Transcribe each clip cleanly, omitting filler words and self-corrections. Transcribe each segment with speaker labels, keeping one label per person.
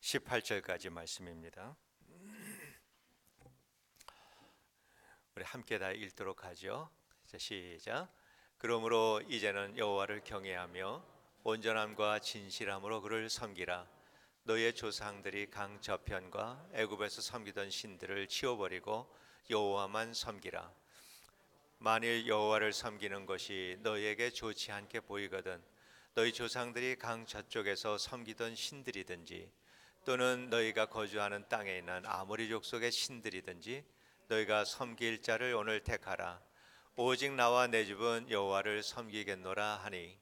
Speaker 1: 18절까지 말씀입니다. 우리 함께 다 읽도록 하죠. 자, 시작. 그러므로 이제는 여호와를 경외하며 온전함과 진실함으로 그를 섬기라. 너의 조상들이 강 저편과 애굽에서 섬기던 신들을 치워버리고 여호와만 섬기라. 만일 여호와를 섬기는 것이 너희에게 좋지 않게 보이거든 너희 조상들이 강 저쪽에서 섬기던 신들이든지 또는 너희가 거주하는 땅에 있는 아모리 족속의 신들이든지 너희가 섬길 자를 오늘 택하라. 오직 나와 내 집은 여호와를 섬기겠노라 하니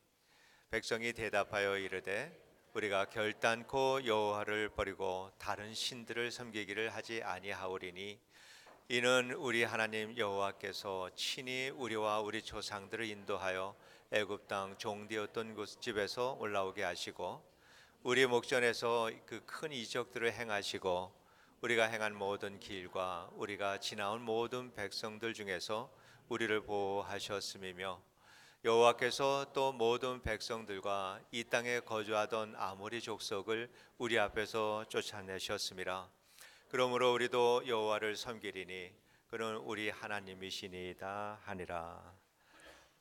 Speaker 1: 백성이 대답하여 이르되 우리가 결단코 여호와를 버리고 다른 신들을 섬기기를 하지 아니하오리니 이는 우리 하나님 여호와께서 친히 우리와 우리 조상들을 인도하여 애굽 땅 종되었던 집에서 올라오게 하시고 우리 목전에서 그 큰 이적들을 행하시고 우리가 행한 모든 길과 우리가 지나온 모든 백성들 중에서 우리를 보호하셨음이며 여호와께서 또 모든 백성들과 이 땅에 거주하던 아모리 족속을 우리 앞에서 쫓아내셨음이라. 그러므로 우리도 여호와를 섬기리니 그는 우리 하나님이시니이다 하니라.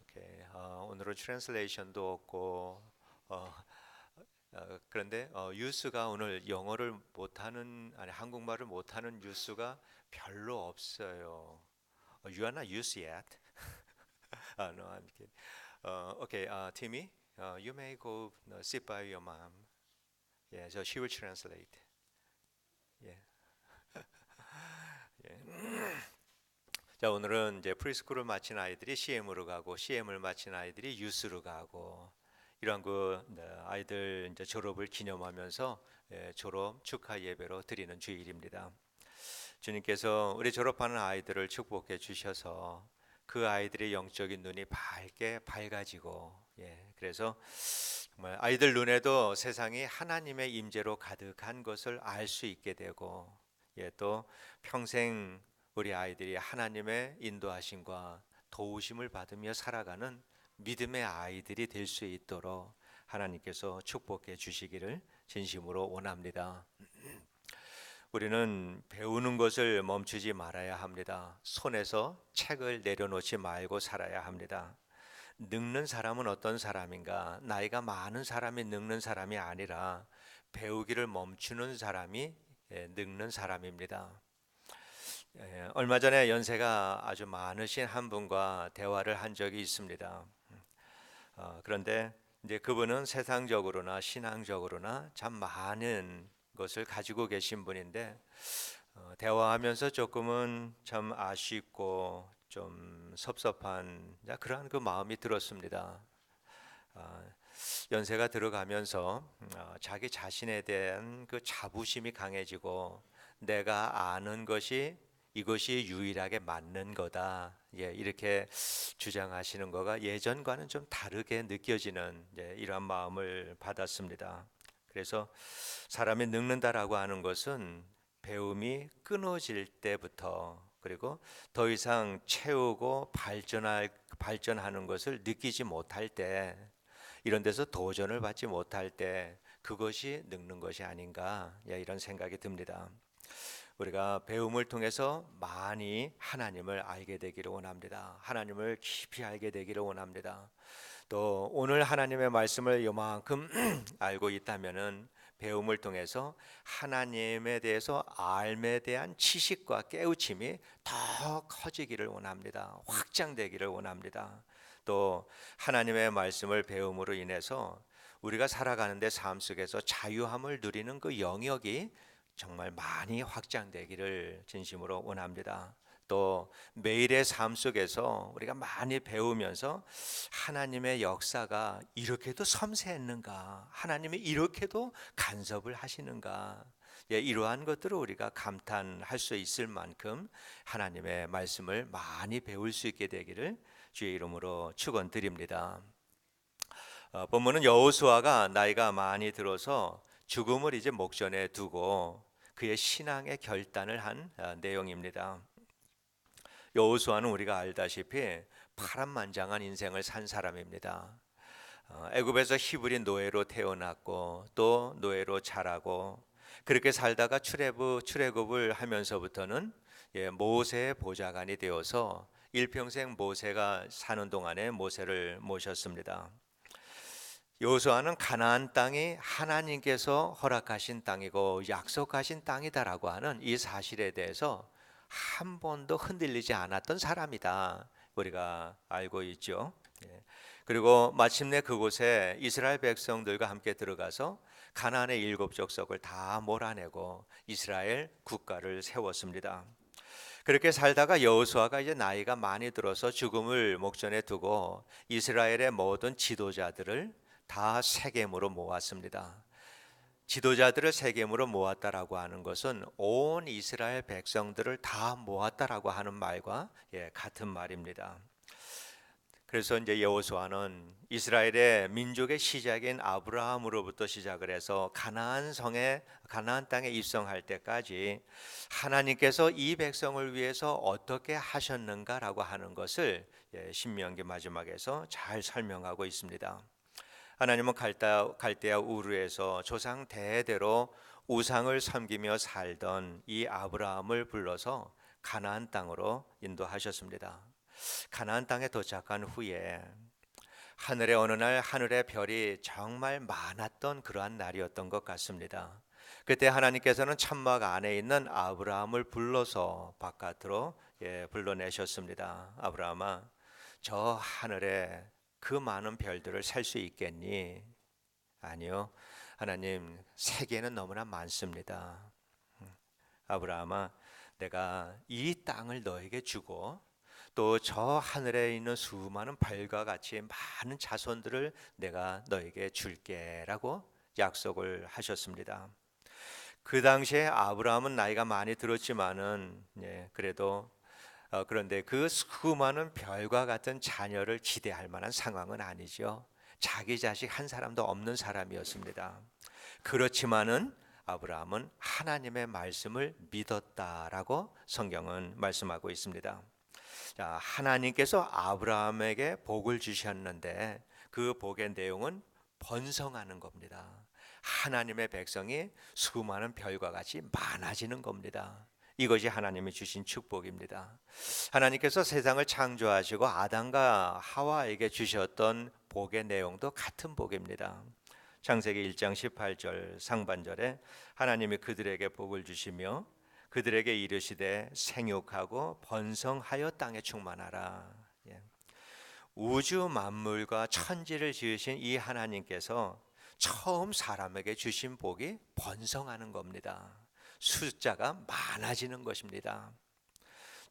Speaker 1: 오케이. 오늘은 트랜슬레이션도 없고 그런데 뉴스가 오늘 영어를 못하는 아니 한국말을 못하는 뉴스가 별로 없어요. You are not used yet. No, I'm kidding. Okay, Timmy, you may go sit by your mom. Yeah, so she will translate. Yeah. Yeah. 자, 오늘은 이제 프리스쿨을 마친 아이들이 CM으로 가고 CM을 마친 아이들이 유스로 가고 이런 아이들 이제 졸업을 기념하면서 졸업 축하 예배로 드리는 주일입니다. 주님께서 우리 졸업하는 아이들을 축복해 주셔서 그 아이들의 영적인 눈이 밝아지고 그래서 정말 아이들 눈에도 세상이 하나님의 임재로 가득한 것을 알 수 있게 되고 또 평생 우리 아이들이 하나님의 인도하심과 도우심을 받으며 살아가는 믿음의 아이들이 될 수 있도록 하나님께서 축복해 주시기를 진심으로 원합니다. 우리는 배우는 것을 멈추지 말아야 합니다. 손에서 책을 내려놓지 말고 살아야 합니다. 늙는 사람은 어떤 사람인가? 나이가 많은 사람이 늙는 사람이 아니라 배우기를 멈추는 사람이 늙는 사람입니다. 얼마 전에 연세가 아주 많으신 한 분과 대화를 한 적이 있습니다. 그런데 이제 그분은 세상적으로나 신앙적으로나 참 많은 것을 가지고 계신 분인데 대화하면서 조금은 참 아쉽고 좀 섭섭한 그러한 그 마음이 들었습니다. 연세가 들어가면서 자기 자신에 대한 그 자부심이 강해지고 내가 아는 것이 이것이 유일하게 맞는 거다. 이렇게 주장하시는 거가 예전과는 좀 다르게 느껴지는 이러한 마음을 받았습니다. 그래서 사람이 늙는다라고 하는 것은 배움이 끊어질 때부터 그리고 더 이상 채우고 발전하는 것을 느끼지 못할 때 이런 데서 도전을 받지 못할 때 그것이 늙는 것이 아닌가 이런 생각이 듭니다. 우리가 배움을 통해서 많이 하나님을 알게 되기를 원합니다. 하나님을 깊이 알게 되기를 원합니다. 또 오늘 하나님의 말씀을 요만큼 알고 있다면은 배움을 통해서 하나님에 대해서 알에 대한 지식과 깨우침이 더 커지기를 원합니다. 확장되기를 원합니다. 또 하나님의 말씀을 배움으로 인해서 우리가 살아가는데 삶 속에서 자유함을 누리는 그 영역이 정말 많이 확장되기를 진심으로 원합니다. 또 매일의 삶 속에서 우리가 많이 배우면서 하나님의 역사가 이렇게도 섬세했는가, 하나님이 이렇게도 간섭을 하시는가, 이러한 것들을 우리가 감탄할 수 있을 만큼 하나님의 말씀을 많이 배울 수 있게 되기를 주의 이름으로 축원드립니다. 본문은 여호수아가 나이가 많이 들어서 죽음을 이제 목전에 두고 그의 신앙의 결단을 한 내용입니다. 여호수아는 우리가 알다시피 파란만장한 인생을 산 사람입니다. 애굽에서 히브리 노예로 태어났고 또 노예로 자라고 그렇게 살다가 출애굽을 하면서부터는 모세의 보좌관이 되어서 일평생 모세가 사는 동안에 모세를 모셨습니다. 여호수아는 가나안 땅이 하나님께서 허락하신 땅이고 약속하신 땅이다라고 하는 이 사실에 대해서 한 번도 흔들리지 않았던 사람이다. 우리가 알고 있죠. 그리고 마침내 그곳에 이스라엘 백성들과 함께 들어가서 가나안의 7족속을 다 몰아내고 이스라엘 국가를 세웠습니다. 그렇게 살다가 여호수아가 이제 나이가 많이 들어서 죽음을 목전에 두고 이스라엘의 모든 지도자들을 다 세겜으로 모았습니다. 지도자들을 세겜으로 모았다라고 하는 것은 온 이스라엘 백성들을 다 모았다라고 하는 말과 같은 말입니다. 그래서 이제 여호수아는 이스라엘의 민족의 시작인 아브라함으로부터 시작을 해서 가나안 땅에 입성할 때까지 하나님께서 이 백성을 위해서 어떻게 하셨는가라고 하는 것을 신명기 마지막에서 잘 설명하고 있습니다. 하나님은 갈대아 우르에서 조상 대대로 우상을 섬기며 살던 이 아브라함을 불러서 가나안 땅으로 인도하셨습니다. 가나안 땅에 도착한 후에 하늘의 어느 날 하늘의 별이 정말 많았던 그러한 날이었던 것 같습니다. 그때 하나님께서는 천막 안에 있는 아브라함을 불러서 바깥으로 불러내셨습니다. 아브라함아, 저 하늘에 그 많은 별들을 셀 수 있겠니? 아니요, 하나님, 세계는 너무나 많습니다. 아브라함아, 내가 이 땅을 너에게 주고 또 저 하늘에 있는 수많은 별과 같이 많은 자손들을 내가 너에게 줄게라고 약속을 하셨습니다. 그 당시에 아브라함은 나이가 많이 들었지만은 그래도 그런데 그 수많은 별과 같은 자녀를 기대할 만한 상황은 아니죠. 자기 자식 한 사람도 없는 사람이었습니다. 그렇지만은 아브라함은 하나님의 말씀을 믿었다라고 성경은 말씀하고 있습니다. 자, 하나님께서 아브라함에게 복을 주셨는데 그 복의 내용은 번성하는 겁니다. 하나님의 백성이 수많은 별과 같이 많아지는 겁니다. 이것이 하나님이 주신 축복입니다. 하나님께서 세상을 창조하시고 아담과 하와에게 주셨던 복의 내용도 같은 복입니다. 창세기 1장 18절 상반절에 하나님이 그들에게 복을 주시며 그들에게 이르시되 생육하고 번성하여 땅에 충만하라. 우주 만물과 천지를 지으신 이 하나님께서 처음 사람에게 주신 복이 번성하는 겁니다. 숫자가 많아지는 것입니다.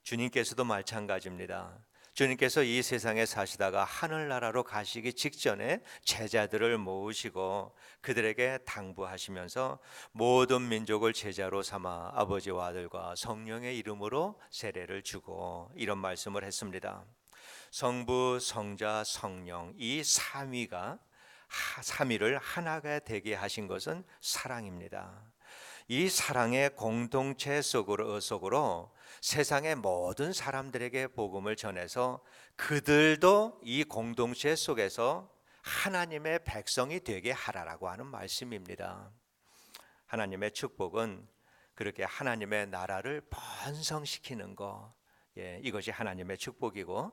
Speaker 1: 주님께서도 마찬가지입니다. 주님께서 이 세상에 사시다가 하늘나라로 가시기 직전에 제자들을 모으시고 그들에게 당부하시면서 모든 민족을 제자로 삼아 아버지와 아들과 성령의 이름으로 세례를 주고 이런 말씀을 했습니다. 성부, 성자, 성령 이 삼위를 하나가 되게 하신 것은 사랑입니다. 이 사랑의 공동체 속으로 세상의 모든 사람들에게 복음을 전해서 그들도 이 공동체 속에서 하나님의 백성이 되게 하라라고 하는 말씀입니다. 하나님의 축복은 그렇게 하나님의 나라를 번성시키는 것, 이것이 하나님의 축복이고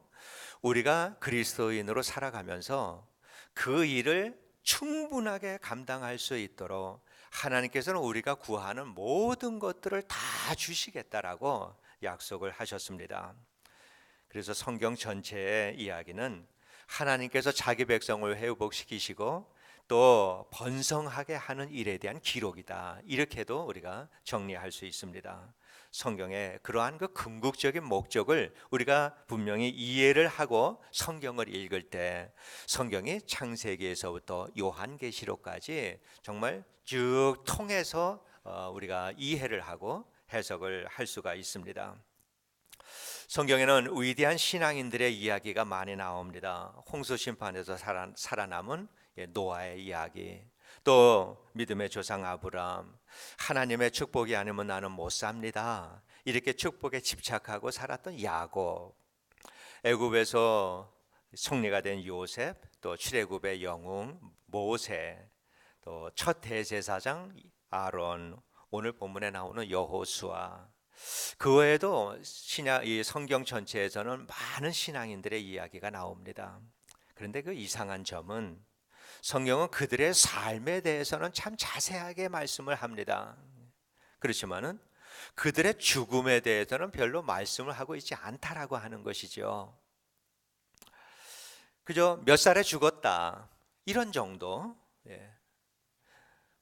Speaker 1: 우리가 그리스도인으로 살아가면서 그 일을 충분하게 감당할 수 있도록 하나님께서는 우리가 구하는 모든 것들을 다 주시겠다라고 약속을 하셨습니다. 그래서 성경 전체의 이야기는 하나님께서 자기 백성을 회복시키시고 또 번성하게 하는 일에 대한 기록이다. 이렇게도 우리가 정리할 수 있습니다. 성경의 그러한 그 궁극적인 목적을 우리가 분명히 이해를 하고 성경을 읽을 때 성경이 창세기에서부터 요한계시록까지 정말 쭉 통해서 우리가 이해를 하고 해석을 할 수가 있습니다. 성경에는 위대한 신앙인들의 이야기가 많이 나옵니다. 홍수 심판에서 살아남은 노아의 이야기, 또 믿음의 조상 아브라함, 하나님의 축복이 아니면 나는 못 삽니다. 이렇게 축복에 집착하고 살았던 야곱, 애굽에서 총리가 된 요셉, 또 출애굽의 영웅 모세, 또 첫 대제사장 아론, 오늘 본문에 나오는 여호수아, 그 외에도 이 성경 전체에서는 많은 신앙인들의 이야기가 나옵니다. 그런데 그 이상한 점은 성경은 그들의 삶에 대해서는 참 자세하게 말씀을 합니다. 그렇지만은 그들의 죽음에 대해서는 별로 말씀을 하고 있지 않다라고 하는 것이죠. 그저 몇 살에 죽었다 이런 정도.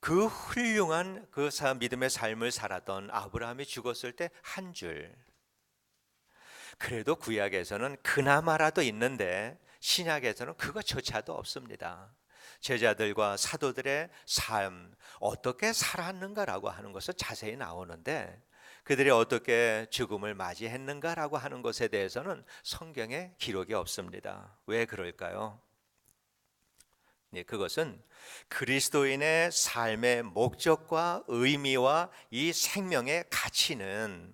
Speaker 1: 그 훌륭한 그 믿음의 삶을 살았던 아브라함이 죽었을 때 한 줄. 그래도 구약에서는 그나마라도 있는데 신약에서는 그것조차도 없습니다. 제자들과 사도들의 삶 어떻게 살았는가라고 하는 것은 자세히 나오는데 그들이 어떻게 죽음을 맞이했는가라고 하는 것에 대해서는 성경에 기록이 없습니다. 왜 그럴까요? 그것은 그리스도인의 삶의 목적과 의미와 이 생명의 가치는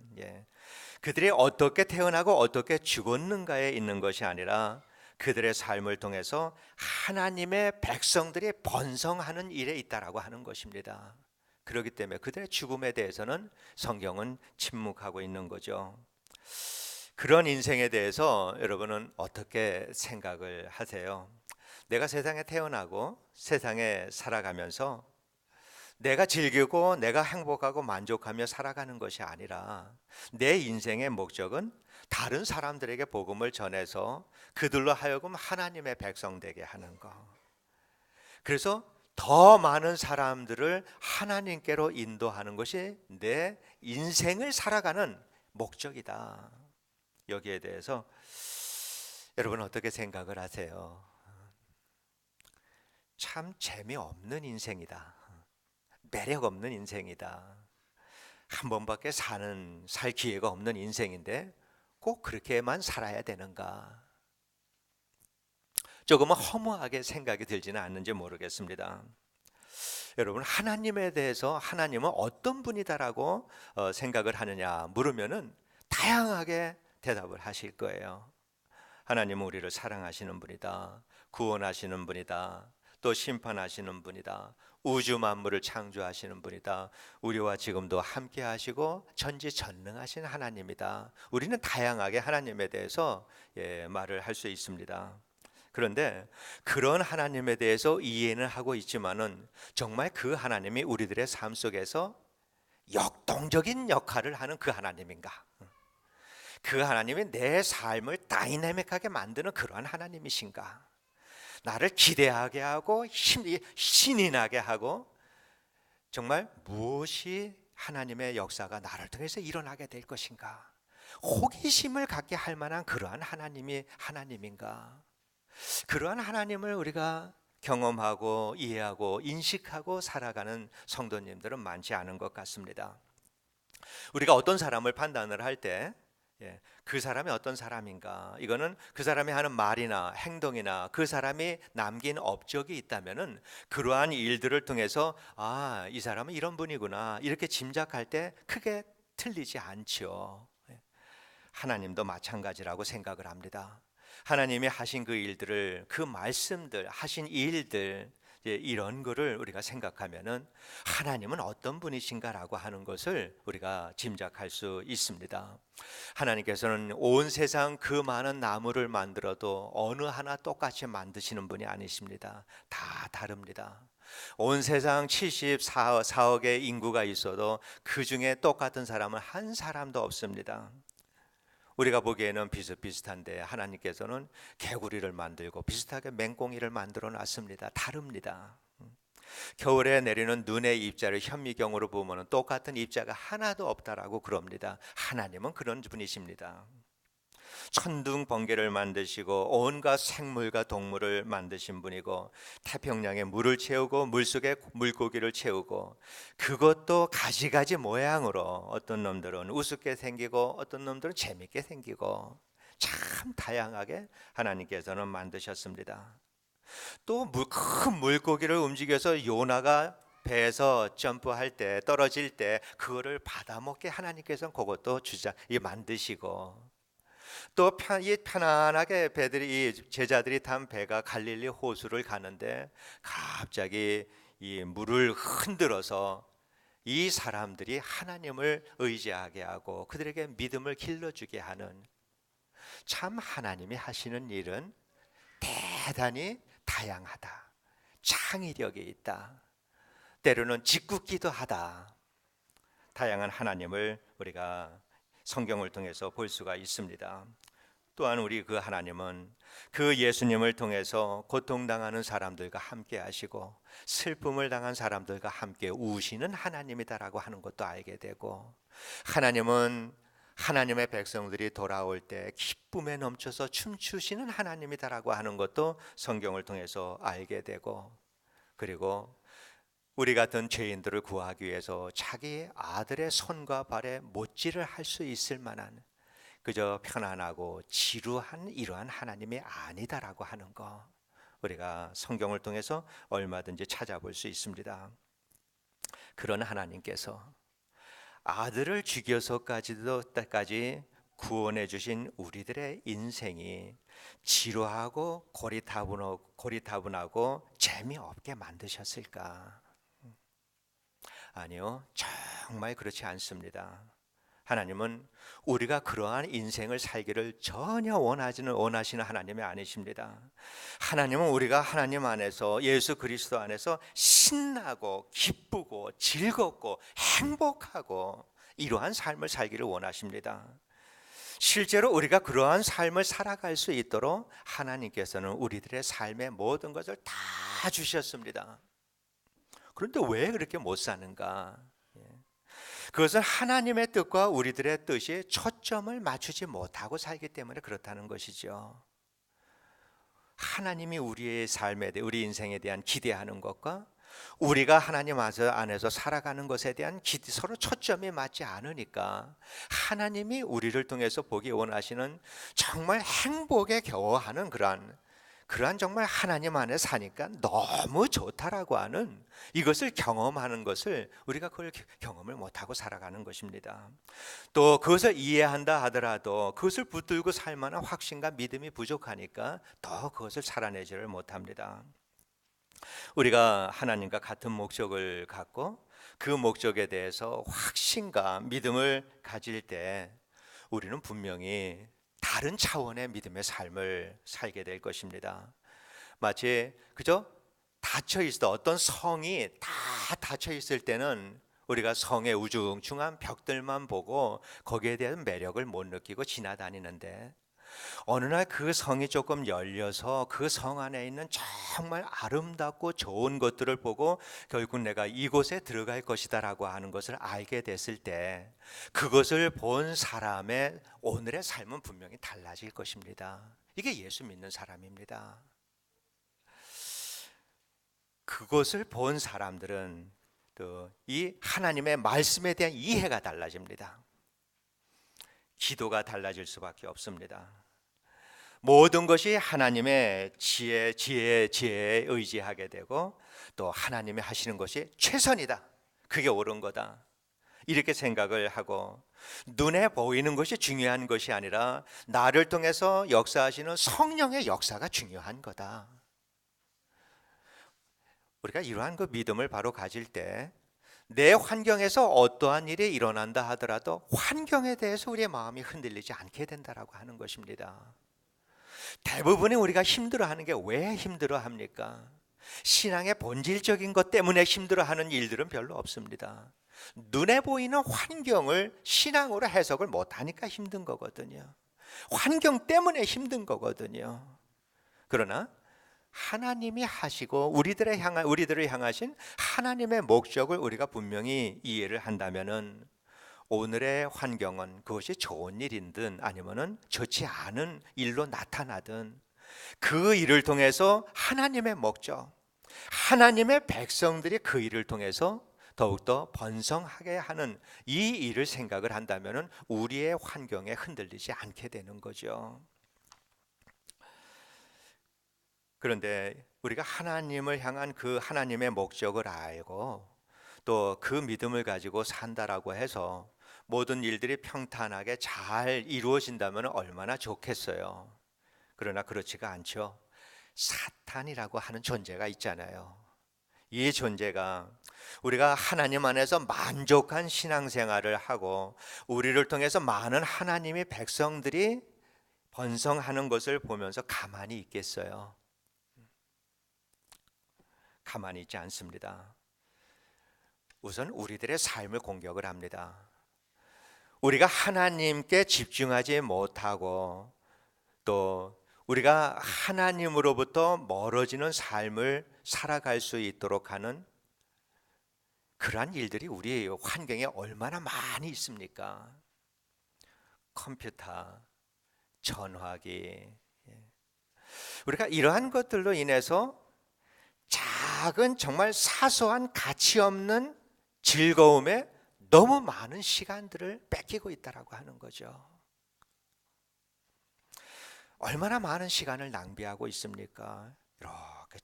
Speaker 1: 그들이 어떻게 태어나고 어떻게 죽었는가에 있는 것이 아니라 그들의 삶을 통해서 하나님의 백성들이 번성하는 일에 있다라고 하는 것입니다. 그렇기 때문에 그들의 죽음에 대해서는 성경은 침묵하고 있는 거죠. 그런 인생에 대해서 여러분은 어떻게 생각을 하세요? 내가 세상에 태어나고 세상에 살아가면서 내가 즐기고 내가 행복하고 만족하며 살아가는 것이 아니라 내 인생의 목적은 다른 사람들에게 복음을 전해서 그들로 하여금 하나님의 백성 되게 하는 것. 그래서 더 많은 사람들을 하나님께로 인도하는 것이 내 인생을 살아가는 목적이다. 여기에 대해서 여러분 어떻게 생각을 하세요? 참 재미없는 인생이다. 매력 없는 인생이다. 한 번밖에 살 기회가 없는 인생인데 꼭 그렇게만 살아야 되는가? 조금은 허무하게 생각이 들지는 않는지 모르겠습니다. 여러분 하나님에 대해서 하나님은 어떤 분이다라고 생각을 하느냐 물으면은 다양하게 대답을 하실 거예요. 하나님은 우리를 사랑하시는 분이다. 구원하시는 분이다. 또 심판하시는 분이다. 우주 만물을 창조하시는 분이다. 우리와 지금도 함께 하시고 전지전능하신 하나님이다. 우리는 다양하게 하나님에 대해서 말을 할 수 있습니다. 그런데 그런 하나님에 대해서 이해는 하고 있지만은 정말 그 하나님이 우리들의 삶 속에서 역동적인 역할을 하는 그 하나님인가? 그 하나님이 내 삶을 다이내믹하게 만드는 그러한 하나님이신가? 나를 기대하게 하고 신이 나게 하고 정말 무엇이 하나님의 역사가 나를 통해서 일어나게 될 것인가? 호기심을 갖게 할 만한 그러한 하나님이 하나님인가? 그러한 하나님을 우리가 경험하고 이해하고 인식하고 살아가는 성도님들은 많지 않은 것 같습니다. 우리가 어떤 사람을 판단을 할 때 그 사람이 어떤 사람인가, 이거는 그 사람이 하는 말이나 행동이나 그 사람이 남긴 업적이 있다면은 그러한 일들을 통해서 이 사람은 이런 분이구나 이렇게 짐작할 때 크게 틀리지 않죠. 하나님도 마찬가지라고 생각을 합니다. 하나님이 하신 그 일들을, 그 말씀들, 하신 일들, 이런 거를 우리가 생각하면은 하나님은 어떤 분이신가라고 하는 것을 우리가 짐작할 수 있습니다. 하나님께서는 온 세상 그 많은 나무를 만들어도 어느 하나 똑같이 만드시는 분이 아니십니다. 다 다릅니다. 온 세상 74억의 인구가 있어도 그 중에 똑같은 사람은 한 사람도 없습니다. 우리가 보기에는 비슷비슷한데 하나님께서는 개구리를 만들고 비슷하게 맹꽁이를 만들어 놨습니다. 다릅니다. 겨울에 내리는 눈의 입자를 현미경으로 보면 똑같은 입자가 하나도 없다라고 그럽니다. 하나님은 그런 분이십니다. 천둥 번개를 만드시고 온갖 생물과 동물을 만드신 분이고 태평양에 물을 채우고 물속에 물고기를 채우고 그것도 가지가지 모양으로 어떤 놈들은 우습게 생기고 어떤 놈들은 재밌게 생기고 참 다양하게 하나님께서는 만드셨습니다. 또 큰 물고기를 움직여서 요나가 배에서 점프할 때 떨어질 때 그거를 받아먹게 하나님께서는 그것도 만드시고 또 편안하게 제자들이 탄 배가 갈릴리 호수를 가는데 갑자기 이 물을 흔들어서 이 사람들이 하나님을 의지하게 하고 그들에게 믿음을 길러주게 하는, 참 하나님이 하시는 일은 대단히 다양하다, 창의력이 있다, 때로는 짓궂기도 하다. 다양한 하나님을 우리가 성경을 통해서 볼 수가 있습니다. 또한 우리 그 하나님은 그 예수님을 통해서 고통당하는 사람들과 함께 하시고 슬픔을 당한 사람들과 함께 우시는 하나님이다라고 하는 것도 알게 되고, 하나님은 하나님의 백성들이 돌아올 때 기쁨에 넘쳐서 춤추시는 하나님이다라고 하는 것도 성경을 통해서 알게 되고, 그리고 우리 같은 죄인들을 구하기 위해서 자기 아들의 손과 발에 못질을 할 수 있을 만한 그저 편안하고 지루한 이러한 하나님이 아니다라고 하는 거, 우리가 성경을 통해서 얼마든지 찾아볼 수 있습니다. 그런 하나님께서 아들을 죽여서까지 구원해 주신 우리들의 인생이 지루하고 고리타분하고 재미없게 만드셨을까? 아니요, 정말 그렇지 않습니다. 하나님은 우리가 그러한 인생을 살기를 전혀 원하시는 하나님이 아니십니다. 하나님은 우리가 하나님 안에서, 예수 그리스도 안에서 신나고 기쁘고 즐겁고 행복하고 이러한 삶을 살기를 원하십니다. 실제로 우리가 그러한 삶을 살아갈 수 있도록 하나님께서는 우리들의 삶의 모든 것을 다 주셨습니다. 그런데 왜 그렇게 못 사는가? 그것은 하나님의 뜻과 우리들의 뜻이 초점을 맞추지 못하고 살기 때문에 그렇다는 것이죠. 하나님이 우리의 삶에 대해, 우리 인생에 대한 기대하는 것과 우리가 하나님 안에서 살아가는 것에 대한 서로 초점이 맞지 않으니까 하나님이 우리를 통해서 보기 원하시는 정말 행복에 겨워하는 그러한 정말 하나님 안에 사니까 너무 좋다라고 하는 이것을 경험하는 것을 우리가 그걸 경험을 못하고 살아가는 것입니다. 또 그것을 이해한다 하더라도 그것을 붙들고 살 만한 확신과 믿음이 부족하니까 더 그것을 살아내지를 못합니다. 우리가 하나님과 같은 목적을 갖고 그 목적에 대해서 확신과 믿음을 가질 때 우리는 분명히 다른 차원의 믿음의 삶을 살게 될 것입니다. 마치 그저 어떤 성이 다 닫혀 있을 때는 우리가 성의 우중충한 벽들만 보고 거기에 대한 매력을 못 느끼고 지나다니는데, 어느 날 그 성이 조금 열려서 그 성 안에 있는 정말 아름답고 좋은 것들을 보고 결국 내가 이곳에 들어갈 것이다라고 하는 것을 알게 됐을 때 그것을 본 사람의 오늘의 삶은 분명히 달라질 것입니다. 이게 예수 믿는 사람입니다. 그것을 본 사람들은 또 이 하나님의 말씀에 대한 이해가 달라집니다. 기도가 달라질 수밖에 없습니다. 모든 것이 하나님의 지혜에 의지하게 되고 또 하나님이 하시는 것이 최선이다, 그게 옳은 거다, 이렇게 생각을 하고 눈에 보이는 것이 중요한 것이 아니라 나를 통해서 역사하시는 성령의 역사가 중요한 거다. 우리가 이러한 그 믿음을 바로 가질 때 내 환경에서 어떠한 일이 일어난다 하더라도 환경에 대해서 우리의 마음이 흔들리지 않게 된다라고 하는 것입니다. 대부분의 우리가 힘들어하는 게 왜 힘들어합니까? 신앙의 본질적인 것 때문에 힘들어하는 일들은 별로 없습니다. 눈에 보이는 환경을 신앙으로 해석을 못하니까 힘든 거거든요. 환경 때문에 힘든 거거든요. 그러나 하나님이 하시고 우리들을 향하신 하나님의 목적을 우리가 분명히 이해를 한다면은 오늘의 환경은 그것이 좋은 일이든 아니면은 좋지 않은 일로 나타나든 그 일을 통해서 하나님의 목적, 하나님의 백성들이 그 일을 통해서 더욱더 번성하게 하는 이 일을 생각을 한다면은 우리의 환경에 흔들리지 않게 되는 거죠. 그런데 우리가 하나님을 향한 그 하나님의 목적을 알고 또 그 믿음을 가지고 산다라고 해서 모든 일들이 평탄하게 잘 이루어진다면 얼마나 좋겠어요. 그러나 그렇지가 않죠. 사탄이라고 하는 존재가 있잖아요. 이 존재가 우리가 하나님 안에서 만족한 신앙생활을 하고 우리를 통해서 많은 하나님의 백성들이 번성하는 것을 보면서 가만히 있겠어요? 가만히 있지 않습니다. 우선 우리들의 삶을 공격을 합니다. 우리가 하나님께 집중하지 못하고 또 우리가 하나님으로부터 멀어지는 삶을 살아갈 수 있도록 하는 그러한 일들이 우리 환경에 얼마나 많이 있습니까? 컴퓨터, 전화기. 우리가 이러한 것들로 인해서 작은 정말 사소한 가치 없는 즐거움에 너무 많은 시간들을 뺏기고 있다라고 하는 거죠. 얼마나 많은 시간을 낭비하고 있습니까? 이렇게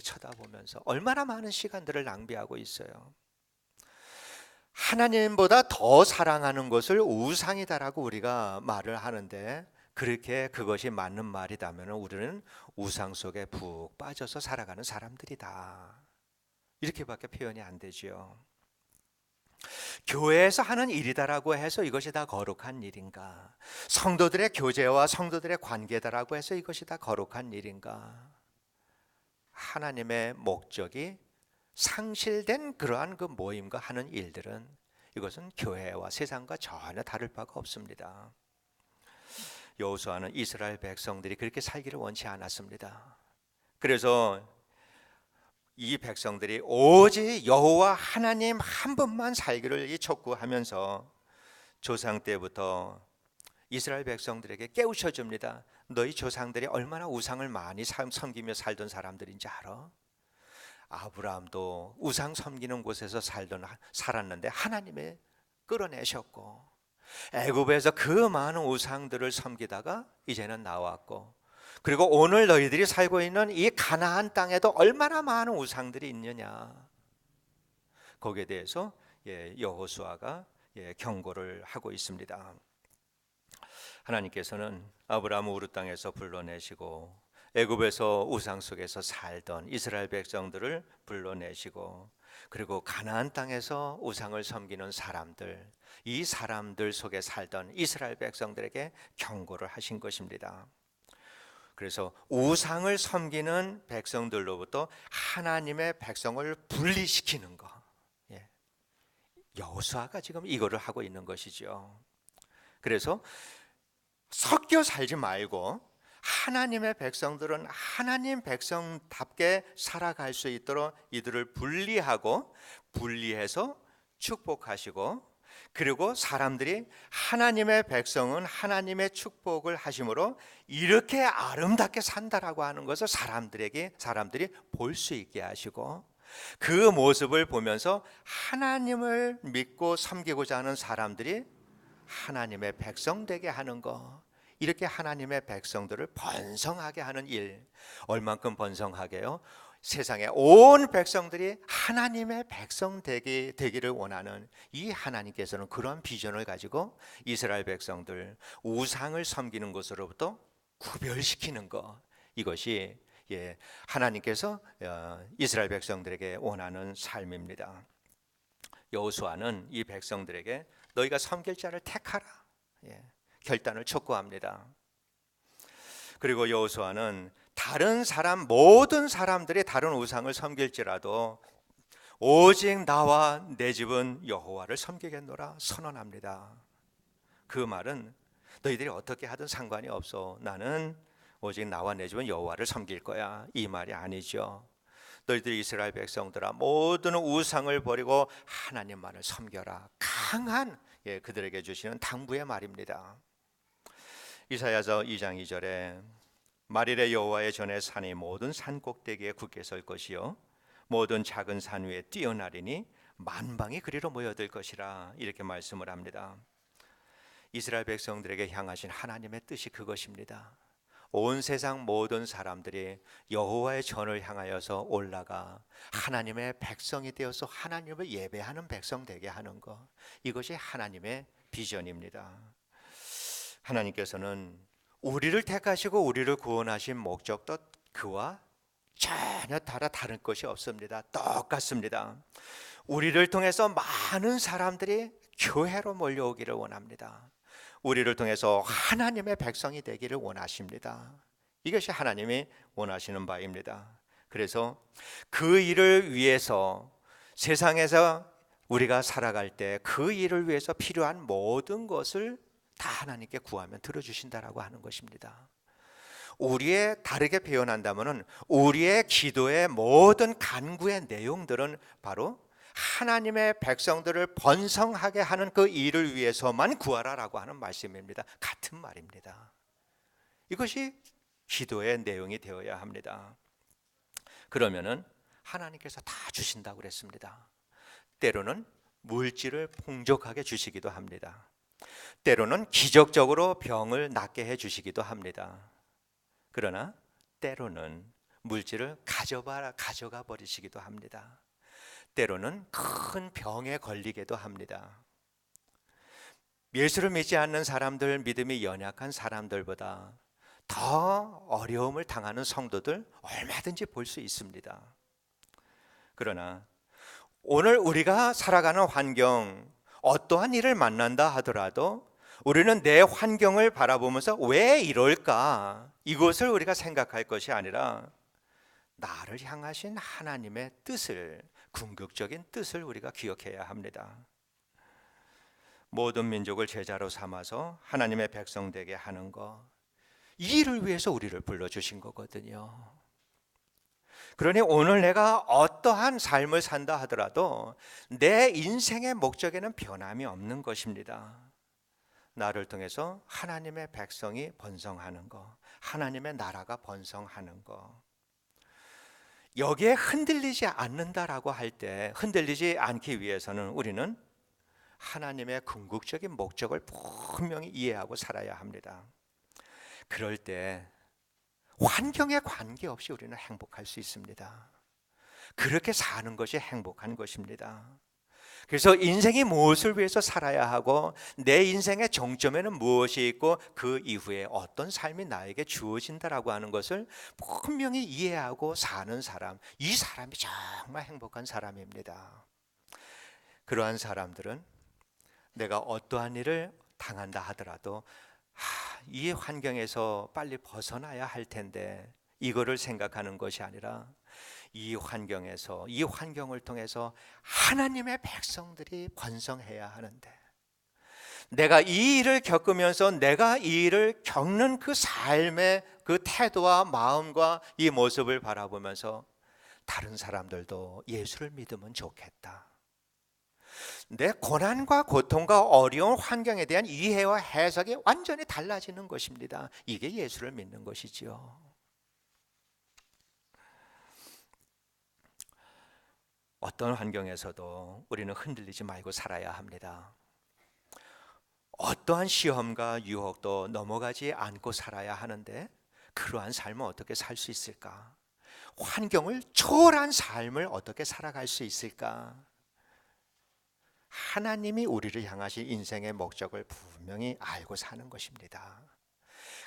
Speaker 1: 쳐다보면서 얼마나 많은 시간들을 낭비하고 있어요. 하나님보다 더 사랑하는 것을 우상이다라고 우리가 말을 하는데, 그렇게 그것이 맞는 말이라면 우리는 우상 속에 푹 빠져서 살아가는 사람들이다, 이렇게밖에 표현이 안 되죠. 교회에서 하는 일이다라고 해서 이것이 다 거룩한 일인가? 성도들의 교제와 성도들의 관계다라고 해서 이것이 다 거룩한 일인가? 하나님의 목적이 상실된 그러한 그 모임과 하는 일들은 이것은 교회와 세상과 전혀 다를 바가 없습니다. 여호수아는 이스라엘 백성들이 그렇게 살기를 원치 않았습니다. 그래서 이 백성들이 오직 여호와 하나님 한 분만 살기를 촉구하면서 조상 때부터 이스라엘 백성들에게 깨우쳐 줍니다. 너희 조상들이 얼마나 우상을 많이 섬기며 살던 사람들인지 알아? 아브라함도 우상 섬기는 곳에서 살았는데 하나님이 끌어내셨고, 애굽에서 그 많은 우상들을 섬기다가 이제는 나왔고, 그리고 오늘 너희들이 살고 있는 이 가나안 땅에도 얼마나 많은 우상들이 있느냐, 거기에 대해서 여호수아가 경고를 하고 있습니다. 하나님께서는 아브라함 우르 땅에서 불러내시고 애굽에서 우상 속에서 살던 이스라엘 백성들을 불러내시고, 그리고 가나안 땅에서 우상을 섬기는 사람들, 이 사람들 속에 살던 이스라엘 백성들에게 경고를 하신 것입니다. 그래서 우상을 섬기는 백성들로부터 하나님의 백성을 분리시키는 것, 여호수아가 지금 이거를 하고 있는 것이죠. 그래서 섞여 살지 말고 하나님의 백성들은 하나님 백성답게 살아갈 수 있도록 이들을 분리해서 축복하시고, 그리고 사람들이 하나님의 백성은 하나님의 축복을 하심으로 이렇게 아름답게 산다라고 하는 것을 사람들이 볼 수 있게 하시고, 그 모습을 보면서 하나님을 믿고 섬기고자 하는 사람들이 하나님의 백성 되게 하는 것, 이렇게 하나님의 백성들을 번성하게 하는 일, 얼만큼 번성하게요? 세상의 온 백성들이 하나님의 백성 되기를 원하는 이 하나님께서는 그러한 비전을 가지고 이스라엘 백성들 우상을 섬기는 것으로부터 구별시키는 것, 이것이 하나님께서 이스라엘 백성들에게 원하는 삶입니다. 여호수아는 이 백성들에게 너희가 섬길 자를 택하라, 결단을 촉구합니다. 그리고 여호수아는 모든 사람들이 다른 우상을 섬길지라도 오직 나와 내 집은 여호와를 섬기겠노라 선언합니다. 그 말은 너희들이 어떻게 하든 상관이 없어, 나는 오직 나와 내 집은 여호와를 섬길 거야, 이 말이 아니죠. 너희들이 이스라엘 백성들아 모든 우상을 버리고 하나님만을 섬겨라, 강한 그들에게 주시는 당부의 말입니다. 이사야서 2장 2절에 말일에 여호와의 전에 산이 모든 산 꼭대기에 굳게 설 것이요 모든 작은 산 위에 뛰어나리니 만방이 그리로 모여들 것이라, 이렇게 말씀을 합니다. 이스라엘 백성들에게 향하신 하나님의 뜻이 그것입니다. 온 세상 모든 사람들이 여호와의 전을 향하여서 올라가 하나님의 백성이 되어서 하나님을 예배하는 백성 되게 하는 것, 이것이 하나님의 비전입니다. 하나님께서는 우리를 택하시고 우리를 구원하신 목적도 그와 전혀 다른 것이 없습니다. 똑같습니다. 우리를 통해서 많은 사람들이 교회로 몰려오기를 원합니다. 우리를 통해서 하나님의 백성이 되기를 원하십니다. 이것이 하나님이 원하시는 바입니다. 그래서 그 일을 위해서 세상에서 우리가 살아갈 때 그 일을 위해서 필요한 모든 것을 다 하나님께 구하면 들어주신다라고 하는 것입니다. 우리의 다르게 표현한다면은 우리의 기도의 모든 간구의 내용들은 바로 하나님의 백성들을 번성하게 하는 그 일을 위해서만 구하라라고 하는 말씀입니다. 같은 말입니다. 이것이 기도의 내용이 되어야 합니다. 그러면은 하나님께서 다 주신다고 그랬습니다. 때로는 물질을 풍족하게 주시기도 합니다. 때로는 기적적으로 병을 낫게 해 주시기도 합니다. 그러나 때로는 물질을 가져가 버리시기도 합니다. 때로는 큰 병에 걸리게도 합니다. 예수를 믿지 않는 사람들, 믿음이 연약한 사람들보다 더 어려움을 당하는 성도들 얼마든지 볼 수 있습니다. 그러나 오늘 우리가 살아가는 환경, 어떠한 일을 만난다 하더라도 우리는 내 환경을 바라보면서 왜 이럴까? 이것을 우리가 생각할 것이 아니라 나를 향하신 하나님의 뜻을, 궁극적인 뜻을 우리가 기억해야 합니다. 모든 민족을 제자로 삼아서 하나님의 백성 되게 하는 것, 이 일을 위해서 우리를 불러주신 거거든요. 그러니 오늘 내가 어떠한 삶을 산다 하더라도 내 인생의 목적에는 변함이 없는 것입니다. 나를 통해서 하나님의 백성이 번성하는 것, 하나님의 나라가 번성하는 것, 여기에 흔들리지 않는다라고 할 때, 흔들리지 않기 위해서는 우리는 하나님의 궁극적인 목적을 분명히 이해하고 살아야 합니다. 그럴 때 환경에 관계없이 우리는 행복할 수 있습니다. 그렇게 사는 것이 행복한 것입니다. 그래서 인생이 무엇을 위해서 살아야 하고 내 인생의 정점에는 무엇이 있고 그 이후에 어떤 삶이 나에게 주어진다라고 하는 것을 분명히 이해하고 사는 사람, 이 사람이 정말 행복한 사람입니다. 그러한 사람들은 내가 어떠한 일을 당한다 하더라도 이 환경에서 빨리 벗어나야 할 텐데 이거를 생각하는 것이 아니라 이 환경에서, 이 환경을 통해서 하나님의 백성들이 번성해야 하는데, 내가 이 일을 겪으면서 내가 이 일을 겪는 그 삶의 그 태도와 마음과 이 모습을 바라보면서 다른 사람들도 예수를 믿으면 좋겠다. 내 고난과 고통과 어려운 환경에 대한 이해와 해석이 완전히 달라지는 것입니다. 이게 예수를 믿는 것이지요. 어떤 환경에서도 우리는 흔들리지 말고 살아야 합니다. 어떠한 시험과 유혹도 넘어가지 않고 살아야 하는데 그러한 삶을 어떻게 살 수 있을까? 환경을 초월한 삶을 어떻게 살아갈 수 있을까? 하나님이 우리를 향하신 인생의 목적을 분명히 알고 사는 것입니다.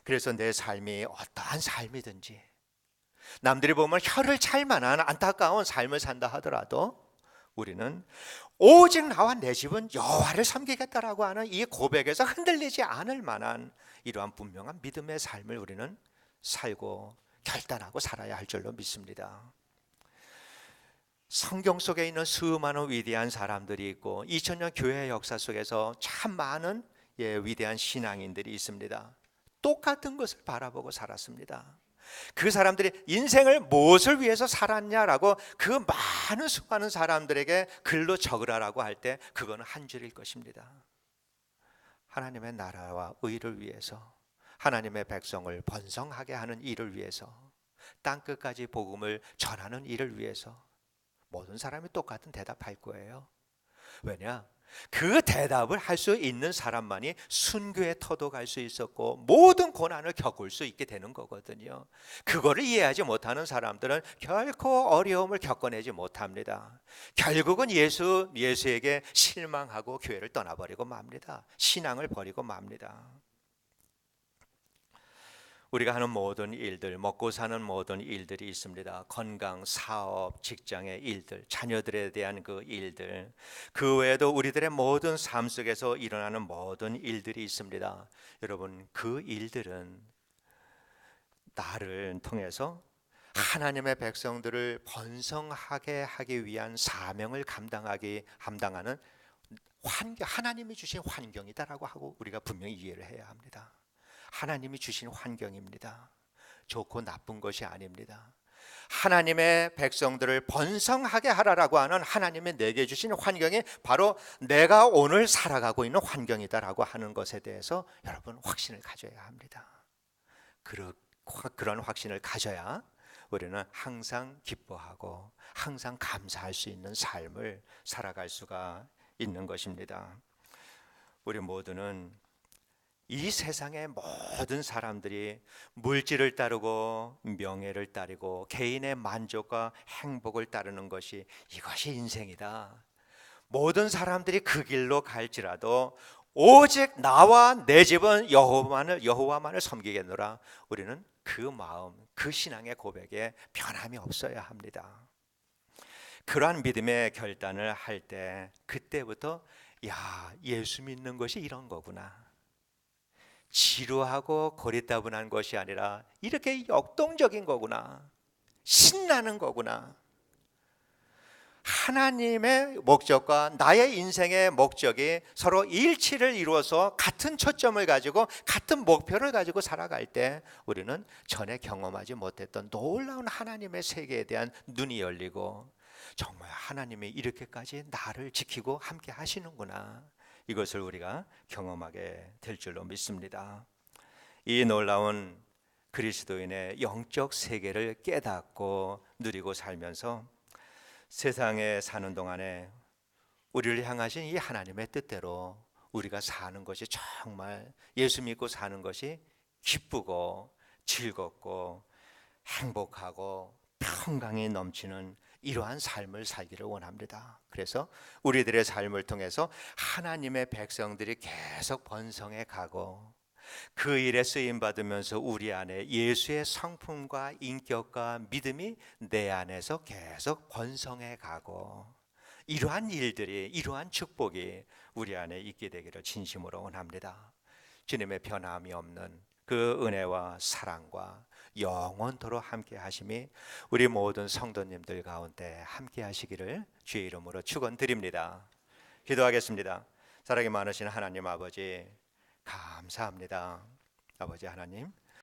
Speaker 1: 그래서 내 삶이 어떠한 삶이든지 남들이 보면 혀를 찰 만한 안타까운 삶을 산다 하더라도 우리는 오직 나와 내 집은 여호와를 섬기겠다라고 하는 이 고백에서 흔들리지 않을 만한 이러한 분명한 믿음의 삶을 우리는 살고 결단하고 살아야 할 줄로 믿습니다. 성경 속에 있는 수많은 위대한 사람들이 있고 2000년 교회 역사 속에서 참 많은 위대한 신앙인들이 있습니다. 똑같은 것을 바라보고 살았습니다. 그 사람들이 인생을 무엇을 위해서 살았냐라고 그 많은 수많은 사람들에게 글로 적으라라고 할 때 그거는 한 줄일 것입니다. 하나님의 나라와 의를 위해서, 하나님의 백성을 번성하게 하는 일을 위해서, 땅끝까지 복음을 전하는 일을 위해서. 모든 사람이 똑같은 대답할 거예요. 왜냐? 그 대답을 할 수 있는 사람만이 순교의 터도 갈 수 있었고 모든 고난을 겪을 수 있게 되는 거거든요. 그거를 이해하지 못하는 사람들은 결코 어려움을 겪어내지 못합니다. 결국은 예수에게 실망하고 교회를 떠나버리고 맙니다. 신앙을 버리고 맙니다. 우리가 하는 모든 일들, 먹고 사는 모든 일들이 있습니다. 건강, 사업, 직장의 일들, 자녀들에 대한 그 일들, 그 외에도 우리들의 모든 삶 속에서 일어나는 모든 일들이 있습니다. 여러분, 그 일들은 나를 통해서 하나님의 백성들을 번성하게 하기 위한 사명을 감당하는 하나님이 주신 환경이다라고 하고 우리가 분명히 이해를 해야 합니다. 하나님이 주신 환경입니다. 좋고 나쁜 것이 아닙니다. 하나님의 백성들을 번성하게 하라라고 하는 하나님이 내게 주신 환경이 바로 내가 오늘 살아가고 있는 환경이다라고 하는 것에 대해서 여러분 확신을 가져야 합니다. 그런 확신을 가져야 우리는 항상 기뻐하고 항상 감사할 수 있는 삶을 살아갈 수가 있는 것입니다. 우리 모두는 이 세상의 모든 사람들이 물질을 따르고 명예를 따르고 개인의 만족과 행복을 따르는 이것이 인생이다. 모든 사람들이 그 길로 갈지라도 오직 나와 내 집은 여호와만을 섬기겠노라. 우리는 그 마음, 그 신앙의 고백에 변함이 없어야 합니다. 그러한 믿음의 결단을 할 때 그때부터 예수 믿는 것이 이런 거구나. 지루하고 고리따분한 것이 아니라 이렇게 역동적인 거구나. 신나는 거구나. 하나님의 목적과 나의 인생의 목적이 서로 일치를 이루어서 같은 초점을 가지고 같은 목표를 가지고 살아갈 때 우리는 전에 경험하지 못했던 놀라운 하나님의 세계에 대한 눈이 열리고 정말 하나님이 이렇게까지 나를 지키고 함께 하시는구나. 이것을 우리가 경험하게 될 줄로 믿습니다. 이 놀라운 그리스도인의 영적 세계를 깨닫고 누리고 살면서 세상에 사는 동안에 우리를 향하신 이 하나님의 뜻대로 우리가 사는 것이 정말 예수 믿고 사는 것이 기쁘고 즐겁고 행복하고 평강이 넘치는 이러한 삶을 살기를 원합니다. 그래서 우리들의 삶을 통해서 하나님의 백성들이 계속 번성해 가고 그 일에 쓰임 받으면서 우리 안에 예수의 성품과 인격과 믿음이 내 안에서 계속 번성해 가고 이러한 일들이, 이러한 축복이 우리 안에 있게 되기를 진심으로 원합니다. 주님의 변함이 없는 그 은혜와 사랑과 영원토록 함께 하심이 우리 모든 성도님들 가운데 함께 하시기를 주의 이름으로 축원드립니다. 기도하겠습니다. 사랑이 많으신 하나님 아버지, 감사합니다. 아버지 하나님,